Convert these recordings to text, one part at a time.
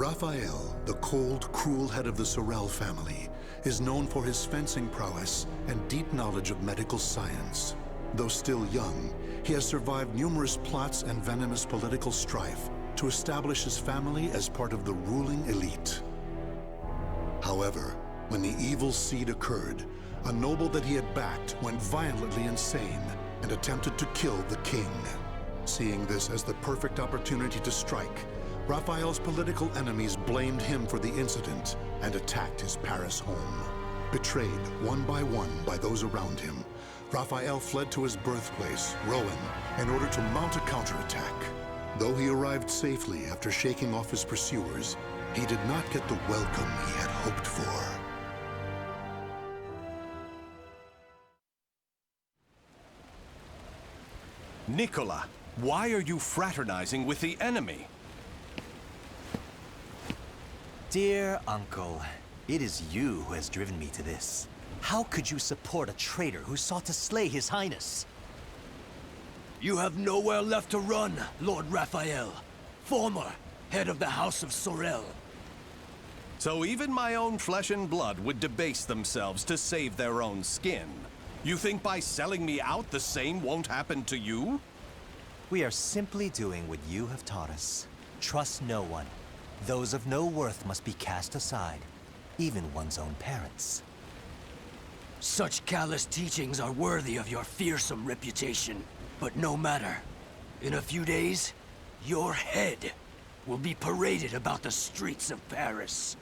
Raphael, the cold, cruel head of the Sorel family, is known for his fencing prowess and deep knowledge of medical science. Though still young, he has survived numerous plots and venomous political strife to establish his family as part of the ruling elite. However, when the evil seed occurred, a noble that he had backed went violently insane and attempted to kill the king. Seeing this as the perfect opportunity to strike, Raphael's political enemies blamed him for the incident and attacked his Paris home. Betrayed one by those around him, Raphael fled to his birthplace, Rouen, in order to mount a counterattack. Though he arrived safely after shaking off his pursuers, he did not get the welcome he had hoped for. Nicola, why are you fraternizing with the enemy? Dear uncle, it is you who has driven me to this. How could you support a traitor who sought to slay His Highness? You have nowhere left to run, Lord Raphael, former head of the House of Sorel. So even my own flesh and blood would debase themselves to save their own skin. You think by selling me out, the same won't happen to you? We are simply doing what you have taught us. Trust no one. Those of no worth must be cast aside, even one's own parents. Such callous teachings are worthy of your fearsome reputation. But no matter. In a few days, your head will be paraded about the streets of Paris.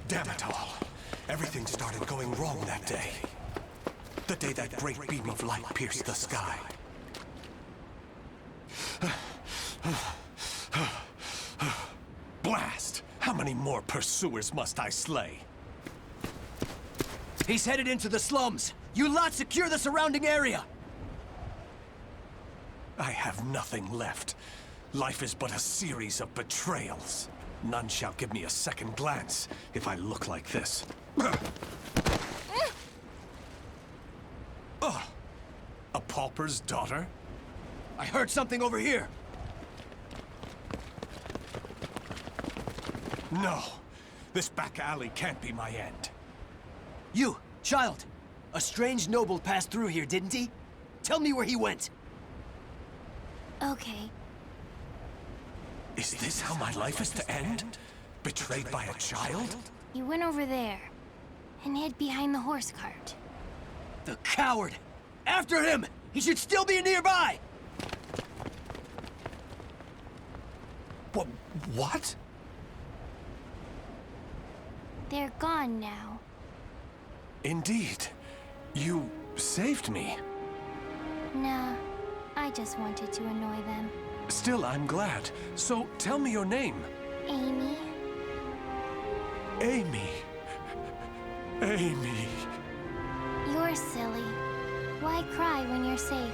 Damn it all. Everything started going wrong that day. The day that great beam of light pierced the sky. Blast! How many more pursuers must I slay? He's headed into the slums. You lot secure the surrounding area. I have nothing left. Life is but a series of betrayals. None shall give me a second glance if I look like this. A pauper's daughter? I heard something over here. No. This back alley can't be my end. You, child. A strange noble passed through here, didn't he? Tell me where he went. Okay. Is this how my life is to end? Betrayed by a child? He went over there and hid behind the horse cart. The coward! After him! He should still be nearby! What? They're gone now. Indeed. You saved me. Nah, I just wanted to annoy them. Still, I'm glad. So, tell me your name. Amy? Amy. Amy. You're silly. Why cry when you're safe?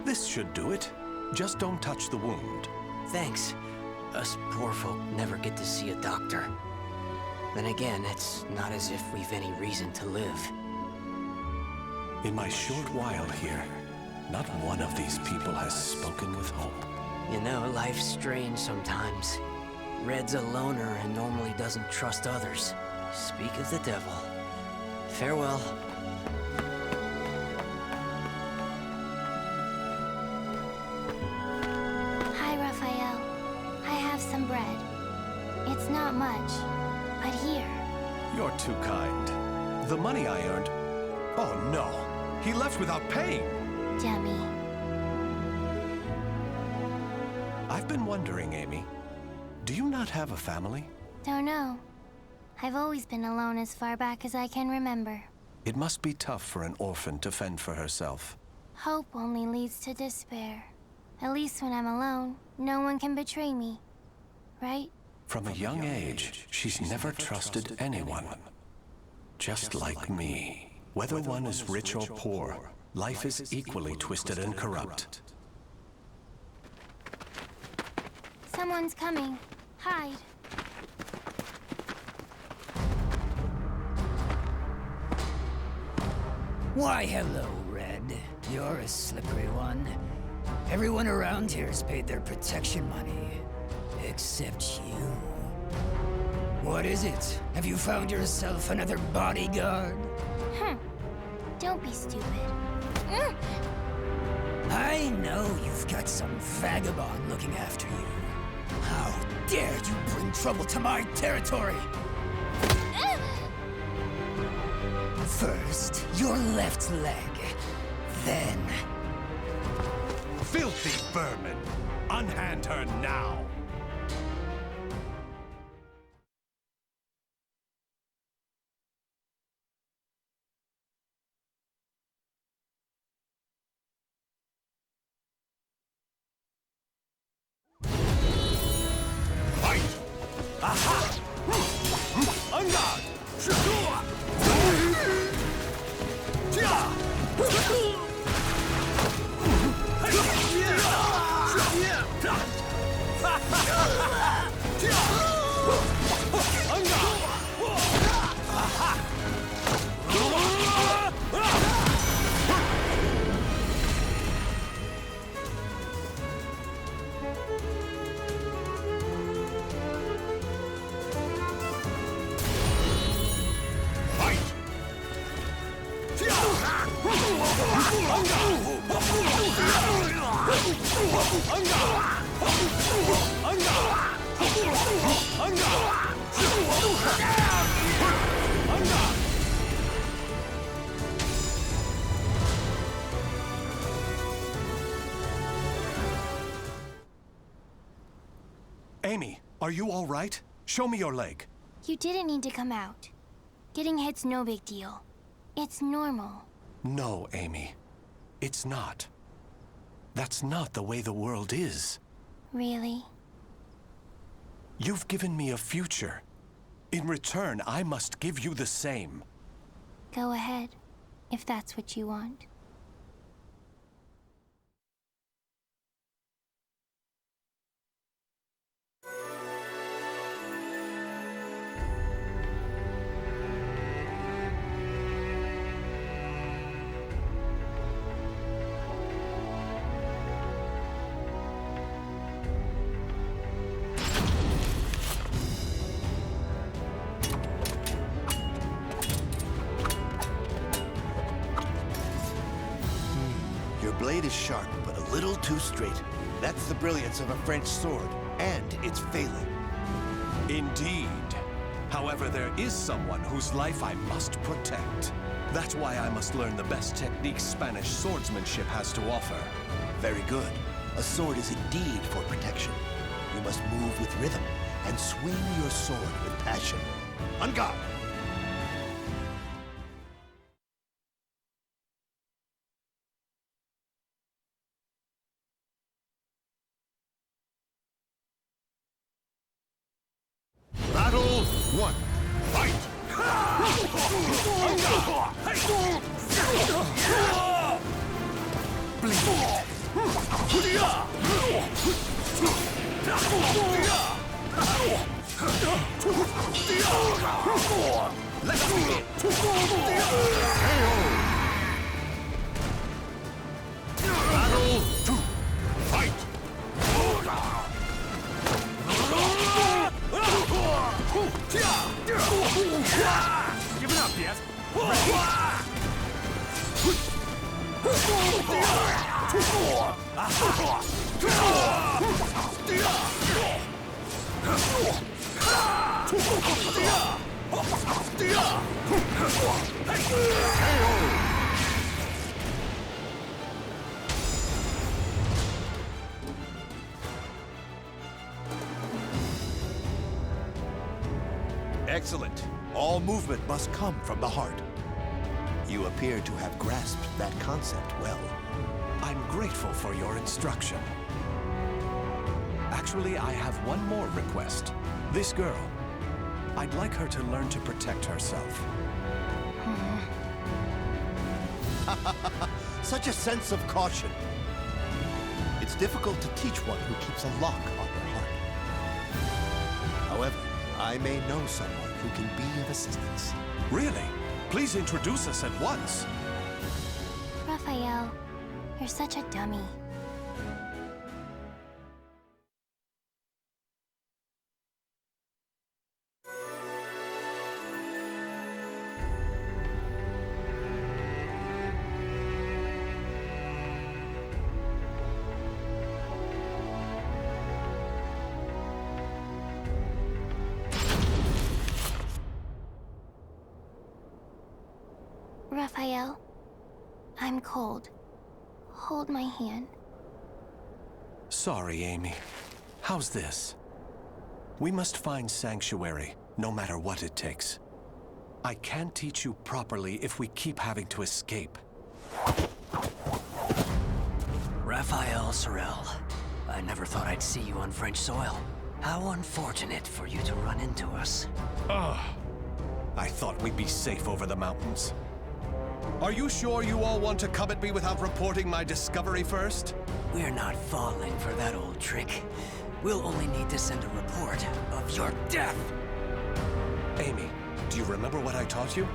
This should do it. Just don't touch the wound. Thanks. Us poor folk never get to see a doctor. Then again, it's not as if we've any reason to live. In my short while here, not one of these people has spoken with hope. You know, life's strange sometimes. Red's a loner and normally doesn't trust others. Speak of the devil. Farewell. Hi, Raphael. I have some bread. It's not much, but here. You're too kind. The money I earned... Oh, no. He left without paying. Dummy. I've been wondering, Amy. Do you not have a family? Don't know. I've always been alone as far back as I can remember. It must be tough for an orphan to fend for herself. Hope only leads to despair. At least when I'm alone, no one can betray me. Right? From a young age, she's never trusted anyone. Just like me. Whether one is rich or poor, life is equally twisted and corrupt. Someone's coming. Hide. Why, hello, Red. You're a slippery one. Everyone around here's paid their protection money. Except you. What is it? Have you found yourself another bodyguard? Don't be stupid. I know you've got some vagabond looking after you. How dare you bring trouble to my territory? First, your left leg. Then... Filthy vermin! Unhand her now! Amy, are you all right? Show me your leg. You didn't need to come out. Getting hit's no big deal. It's normal. No, Amy. It's not. That's not the way the world is. Really? You've given me a future. In return, I must give you the same. Go ahead, if that's what you want. Your blade is sharp, but a little too straight. That's the brilliance of a French sword, and it's failing. Indeed. However, there is someone whose life I must protect. That's why I must learn the best techniques Spanish swordsmanship has to offer. Very good. A sword is indeed for protection. You must move with rhythm and swing your sword with passion. On guard! Battle 1. Fight! Battle 2. Fight! Give it up, yes? Excellent. All movement must come from the heart. You appear to have grasped that concept well. I'm grateful for your instruction. Actually, I have one more request. This girl. I'd like her to learn to protect herself. Such a sense of caution. It's difficult to teach one who keeps a lock on their heart. However, I may know someone who can be of assistance. Really? Please introduce us at once. Raphael, you're such a dummy. Raphael, I'm cold. Hold my hand. Sorry, Amy. How's this? We must find sanctuary, no matter what it takes. I can't teach you properly if we keep having to escape. Raphael Sorel, I never thought I'd see you on French soil. How unfortunate for you to run into us. I thought we'd be safe over the mountains. Are you sure you all want to come at me without reporting my discovery first? We're not falling for that old trick. We'll only need to send a report of your death. Amy, do you remember what I taught you?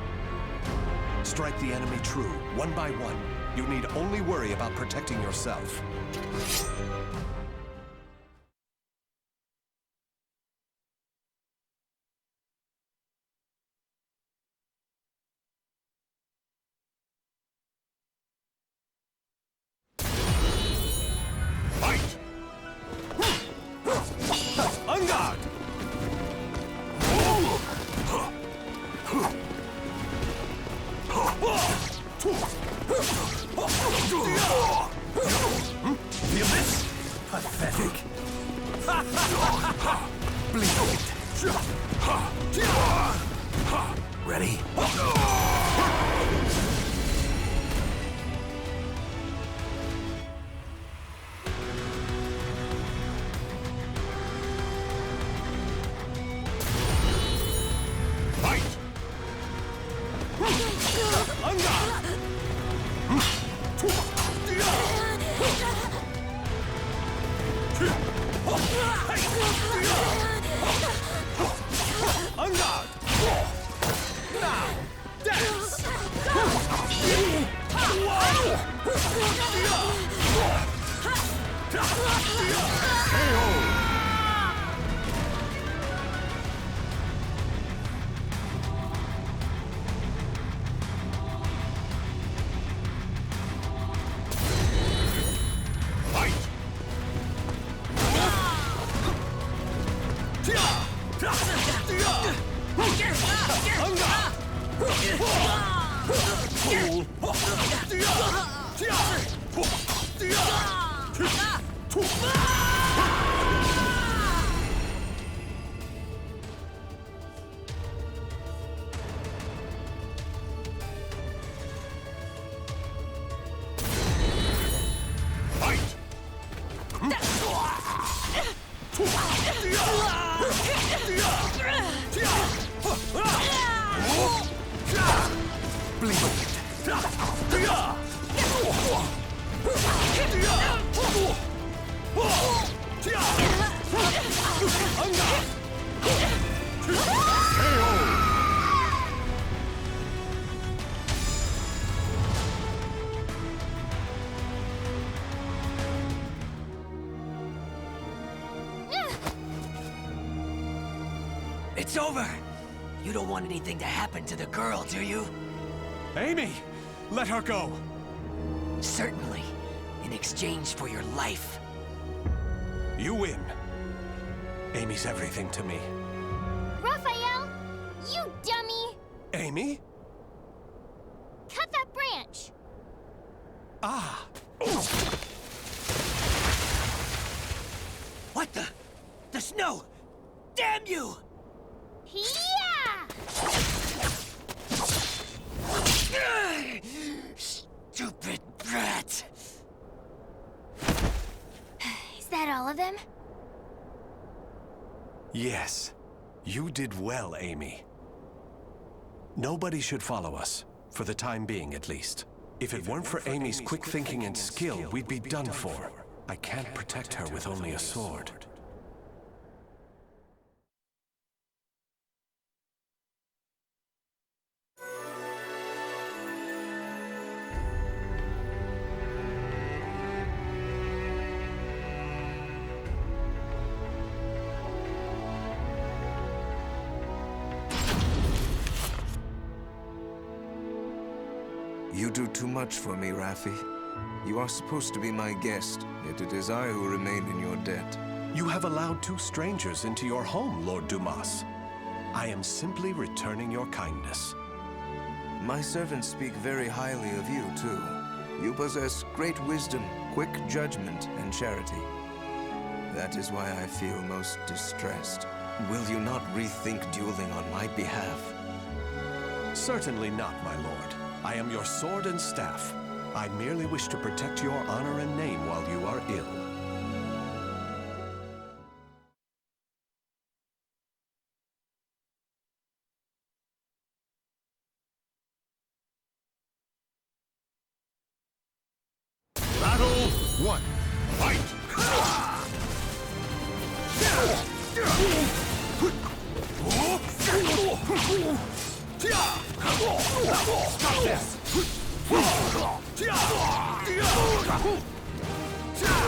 Strike the enemy true, one by one. You need only worry about protecting yourself. The abyss? Pathetic. Bleed. Ready? It's over! You don't want anything to happen to the girl, do you? Amy! Let her go! Certainly. In exchange for your life. You win. Amy's everything to me. Raphael! You dummy! Amy? Cut that branch! Ah! What the? The snow! Damn you! Yeah! Stupid brat! Is that all of them? Yes. You did well, Amy. Nobody should follow us, for the time being at least. If it weren't for Amy's quick thinking and skill, we'd be done for. I can't protect her with only a sword. You do too much for me, Raffi. You are supposed to be my guest, yet it is I who remain in your debt. You have allowed two strangers into your home, Lord Dumas. I am simply returning your kindness. My servants speak very highly of you, too. You possess great wisdom, quick judgment, and charity. That is why I feel most distressed. Will you not rethink dueling on my behalf? Certainly not, my lord. I am your sword and staff. I merely wish to protect your honor and name while you are ill. Battle 1. Fight! Stop this!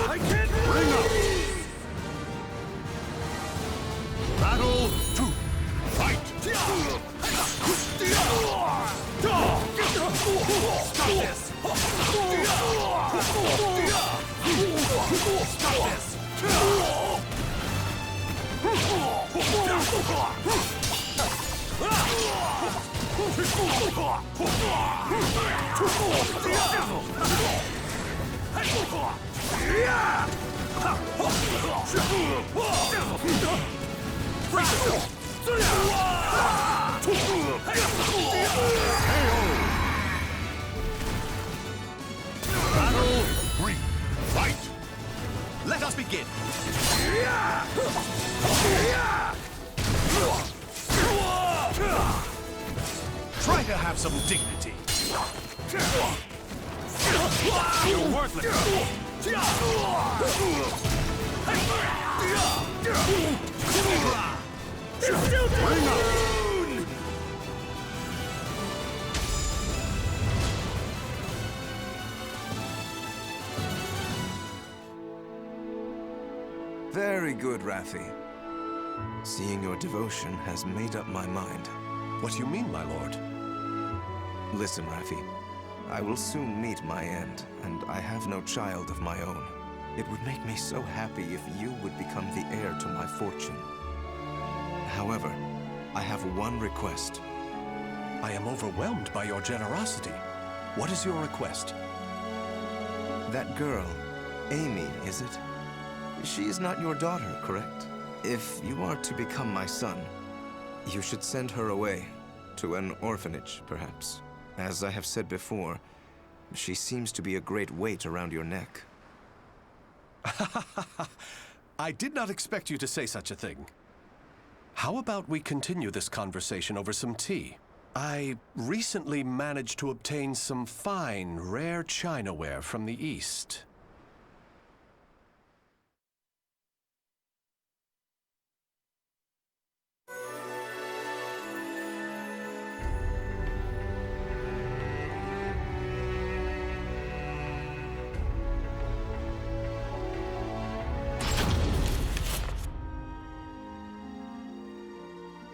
I can't bring up! Battle 2. Fight! Stop this! Stop this! Battle 3. Fight! Let us begin! Try to have some dignity. You're worthless. Bring up! Very good, Raffi. Seeing your devotion has made up my mind. What do you mean, my lord? Listen, Raffi. I will soon meet my end, and I have no child of my own. It would make me so happy if you would become the heir to my fortune. However, I have one request. I am overwhelmed by your generosity. What is your request? That girl, Amy, is it? She is not your daughter, correct? If you are to become my son, you should send her away to an orphanage, perhaps. As I have said before, she seems to be a great weight around your neck. I did not expect you to say such a thing. How about we continue this conversation over some tea? I recently managed to obtain some fine, rare chinaware from the East.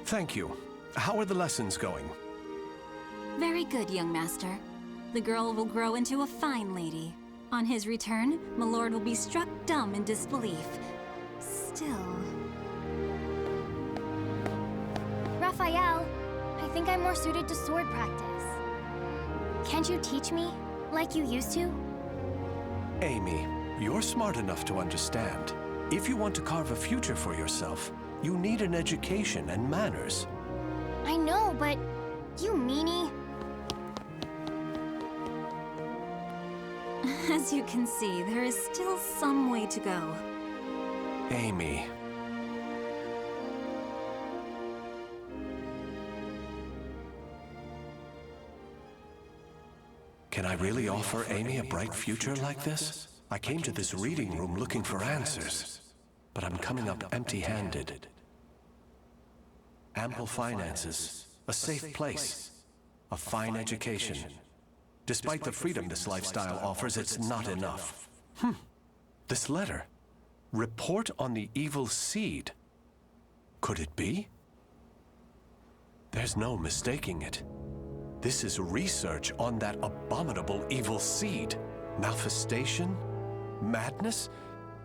Thank you. How are the lessons going? Very good, young master. The girl will grow into a fine lady. On his return, my lord will be struck dumb in disbelief. Still... Raphael, I think I'm more suited to sword practice. Can't you teach me, like you used to? Amy, you're smart enough to understand. If you want to carve a future for yourself, you need an education and manners. I know, but you meanie. As you can see, there is still some way to go. Amy. Can I really offer Amy a bright future like this? I came to this reading room looking for answers, but I'm coming up empty-handed. Ample finances, a safe place, a fine education. Despite the freedom this lifestyle offers, it's not enough. This letter. Report on the evil seed. Could it be? There's no mistaking it. This is research on that abominable evil seed. Malfestation? Madness?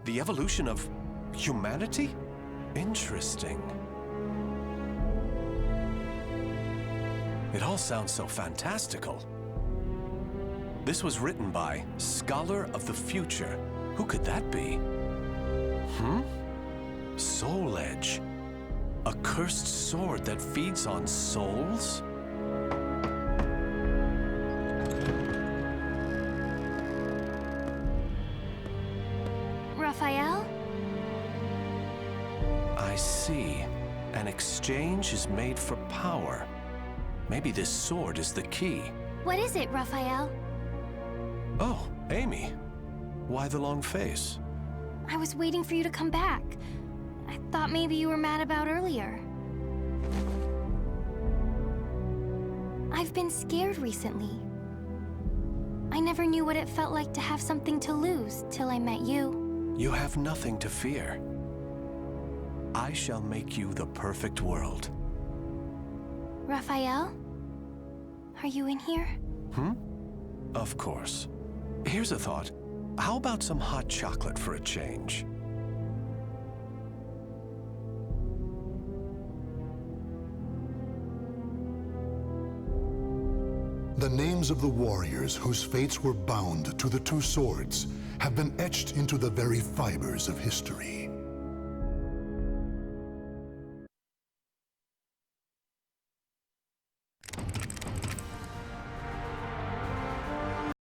The evolution of humanity? Interesting. It all sounds so fantastical. This was written by Scholar of the Future. Who could that be? Soul Edge. A cursed sword that feeds on souls? Raphael? I see. An exchange is made for power. Maybe this sword is the key. What is it, Raphael? Oh, Amy. Why the long face? I was waiting for you to come back. I thought maybe you were mad about earlier. I've been scared recently. I never knew what it felt like to have something to lose till I met you. You have nothing to fear. I shall make you the perfect world. Raphael? Are you in here? Of course. Here's a thought. How about some hot chocolate for a change? The names of the warriors whose fates were bound to the two swords have been etched into the very fibers of history.